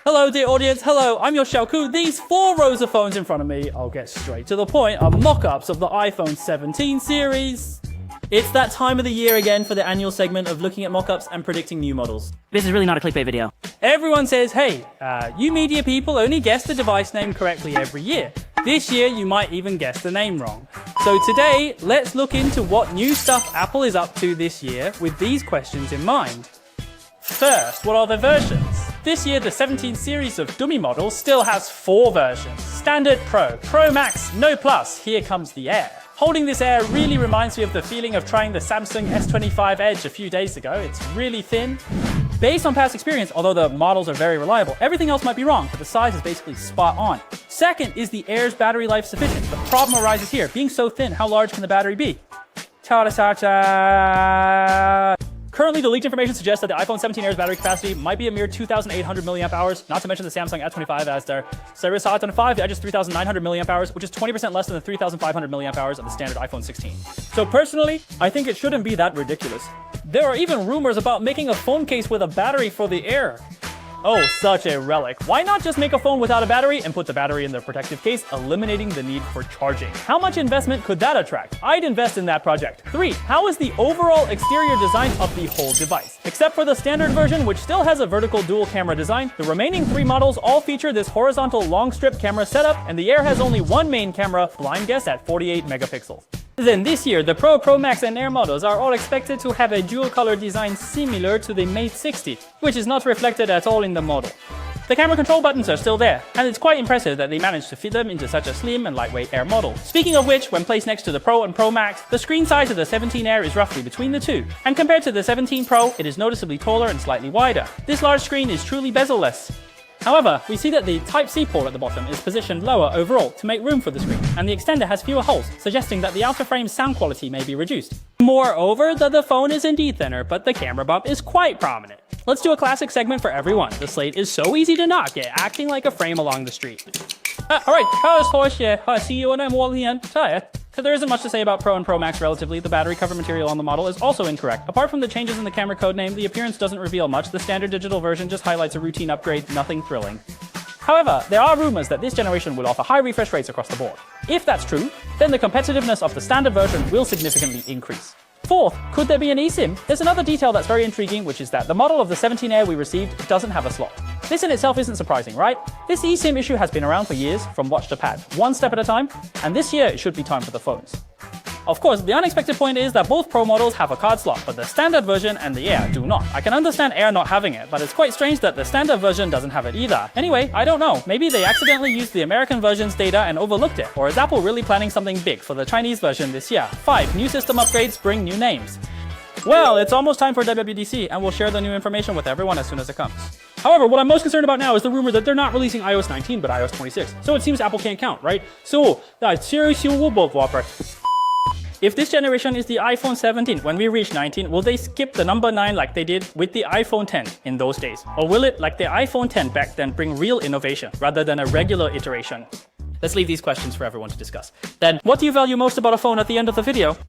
Hello dear audience, hello, I'm your Xiaoku. These 4 rows of phones in front of me, I'll get straight to the point, are mock-ups of the iPhone 17 series. It's that time of the year again for the annual segment of looking at mock-ups and predicting new models. This is really not a clickbait video. Everyone says, hey, you media people only guess the device name correctly every year. This year, you might even guess the name wrong. So today, let's look into what new stuff Apple is up to this year with these questions in mind. First, what are the versions? This year, the 17 series of dummy models still has 4 versions. Standard Pro, Pro Max, No Plus, here comes the Air. Holding this Air really reminds me of the feeling of trying the Samsung S25 Edge a few days ago. It's really thin. Based on past experience, although the models are very reliable, everything else might be wrong, but the size is basically spot on. Second, is the Air's battery life sufficient? The problem arises here. Being so thin, how large can the battery be? Currently, the leaked information suggests that the iPhone 17 Air's battery capacity might be a mere 2,800 mAh, not to mention the Samsung S25 as their Series S25, the Edge is 3,900 mAh, which is 20% less than the 3,500 mAh of the standard iPhone 16. So personally, I think it shouldn't be that ridiculous. There are even rumors about making a phone case with a battery for the Air. Oh, such a relic. Why not just make a phone without a battery and put the battery in the protective case, eliminating the need for charging? How much investment could that attract? I'd invest in that project. 3. How is the overall exterior design of the whole device? Except for the standard version, which still has a vertical dual camera design, the remaining 3 models all feature this horizontal long strip camera setup, and the Air has only one main camera, blind guess at 48 megapixels. Then this year, the Pro, Pro Max and Air models are all expected to have a dual color design similar to the Mate 60, which is not reflected at all in the model. The camera control buttons are still there, and it's quite impressive that they managed to fit them into such a slim and lightweight Air model. Speaking of which, when placed next to the Pro and Pro Max, the screen size of the 17 Air is roughly between the two, and compared to the 17 Pro, it is noticeably taller and slightly wider. This large screen is truly bezel-less. However, we see that the Type-C port at the bottom is positioned lower overall to make room for the screen, and the extender has fewer holes, suggesting that the outer frame's sound quality may be reduced. Moreover, the phone is indeed thinner, but the camera bump is quite prominent. Let's do a classic segment for everyone. The slate is so easy to not get, acting like a frame along the street. Alright, see you when I'm walking tired. There isn't much to say about Pro and Pro Max relatively. The battery cover material on the model is also incorrect. Apart from the changes in the camera codename, the appearance doesn't reveal much. The standard digital version just highlights a routine upgrade, nothing thrilling. However, there are rumors that this generation will offer high refresh rates across the board. If that's true, then the competitiveness of the standard version will significantly increase. Fourth, could there be an eSIM? There's another detail that's very intriguing, which is that the model of the 17 Air we received doesn't have a slot. This in itself isn't surprising, right? This eSIM issue has been around for years, from watch to pad, one step at a time, and this year it should be time for the phones. Of course, the unexpected point is that both Pro models have a card slot, but the standard version and the Air do not. I can understand Air not having it, but it's quite strange that the standard version doesn't have it either. Anyway, I don't know. Maybe they accidentally used the American version's data and overlooked it, or is Apple really planning something big for the Chinese version this year? 5. New system upgrades bring new names. Well, it's almost time for WWDC, and we'll share the new information with everyone as soon as it comes. However, what I'm most concerned about now is the rumor that they're not releasing iOS 19, but iOS 26. So it seems Apple can't count, right? So, if this generation is the iPhone 17, when we reach 19, will they skip the number 9 like they did with the iPhone 10 in those days? Or will it, like the iPhone 10 back then, bring real innovation rather than a regular iteration? Let's leave these questions for everyone to discuss. Then, what do you value most about a phone at the end of the video?